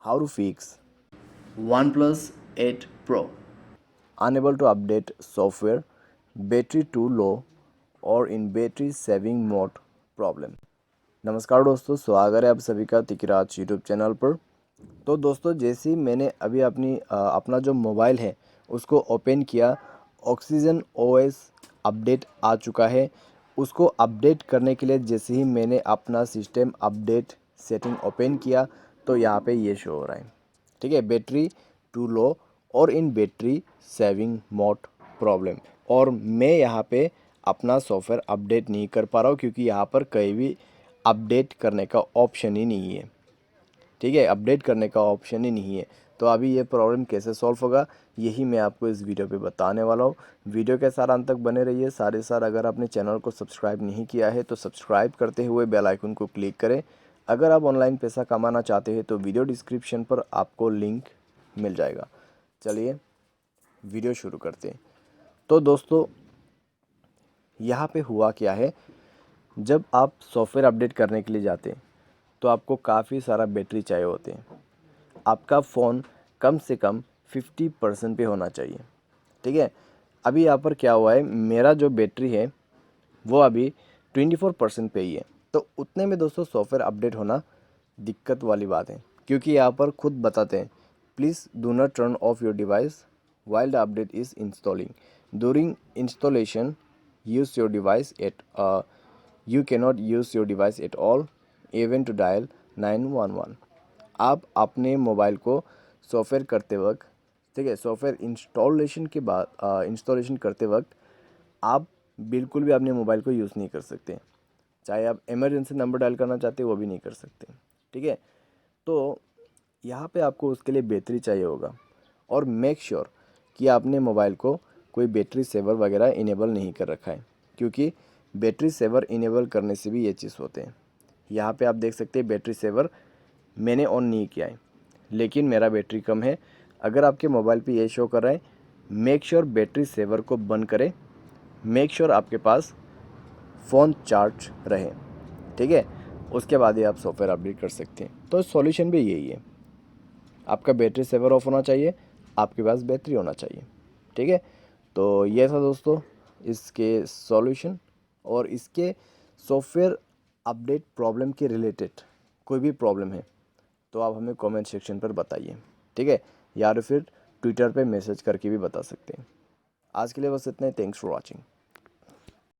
How to fix OnePlus 8 Pro unable to update software, battery too low और in battery saving mode problem। नमस्कार दोस्तों, स्वागत है आप सभी का तिकराज यूट्यूब चैनल पर। तो दोस्तों, जैसे ही मैंने अभी अपना जो मोबाइल है उसको ओपन किया, ऑक्सीजन ओएस अपडेट आ चुका है। उसको अपडेट करने के लिए जैसे ही मैंने अपना सिस्टम अपडेट सेटिंग ओपन किया तो यहाँ पे ये शो हो रहा है, ठीक है, बैटरी टू लो और इन बैटरी सेविंग मोड प्रॉब्लम। और मैं यहाँ पे अपना सॉफ्टवेयर अपडेट नहीं कर पा रहा हूँ क्योंकि यहाँ पर कहीं भी अपडेट करने का ऑप्शन ही नहीं है, ठीक है, अपडेट करने का ऑप्शन ही नहीं है। तो अभी ये प्रॉब्लम कैसे सॉल्व होगा, यही मैं आपको इस वीडियो पे बताने वाला हूँ। वीडियो के साथ अंत तक बने रहिए। सारे साथ अगर आपने चैनल को सब्सक्राइब नहीं किया है तो सब्सक्राइब करते हुए बेल आइकन को क्लिक करें। अगर आप ऑनलाइन पैसा कमाना चाहते हैं तो वीडियो डिस्क्रिप्शन पर आपको लिंक मिल जाएगा। चलिए वीडियो शुरू करते हैं। तो दोस्तों, यहाँ पे हुआ क्या है, जब आप सॉफ्टवेयर अपडेट करने के लिए जाते हैं तो आपको काफ़ी सारा बैटरी चाहिए होते हैं। आपका फ़ोन कम से कम 50% पे होना चाहिए, ठीक है। अभी यहाँ पर क्या हुआ है, मेरा जो बैटरी है वो अभी 24% पे ही है। तो उतने में दोस्तों सॉफ्टवेयर अपडेट होना दिक्कत वाली बात है, क्योंकि यहाँ पर खुद बताते हैं, please do not turn off your device while the update is installing. During installation, use your device at you cannot use your device at all, even to dial 911. आप अपने मोबाइल को सॉफ्टवेयर करते वक्त, ठीक है, सॉफ्टवेयर इंस्टॉलेशन के बाद installation करते वक्त आप बिल्कुल भी अपने मोबाइल को यूज़ नहीं कर सकते। चाहे आप इमरजेंसी नंबर डायल करना चाहते हो वो भी नहीं कर सकते, ठीक है। तो यहाँ पे आपको उसके लिए बैटरी चाहिए होगा, और मेक श्योर कि आपने मोबाइल को कोई बैटरी सेवर वगैरह इनेबल नहीं कर रखा है, क्योंकि बैटरी सेवर इनेबल करने से भी ये चीज़ होते हैं। यहाँ पे आप देख सकते हैं बैटरी सेवर मैंने ऑन नहीं किया है, लेकिन मेरा बैटरी कम है। अगर आपके मोबाइल पे ये शो कर रहा है, मेक श्योर बैटरी सेवर को बंद करें। मेक श्योर आपके पास फ़ोन चार्ज रहे, ठीक है। उसके बाद ही आप सॉफ्टवेयर अपडेट कर सकते हैं। तो सॉल्यूशन भी यही है, आपका बैटरी सेवर ऑफ होना चाहिए, आपके पास बैटरी होना चाहिए, ठीक है। तो ये था दोस्तों इसके सॉल्यूशन। और इसके सॉफ्टवेयर अपडेट प्रॉब्लम के रिलेटेड कोई भी प्रॉब्लम है तो आप हमें कमेंट सेक्शन पर बताइए, ठीक है, या फिर ट्विटर पे मैसेज करके भी बता सकते हैं। आज के लिए बस इतना ही। Thanks for watching.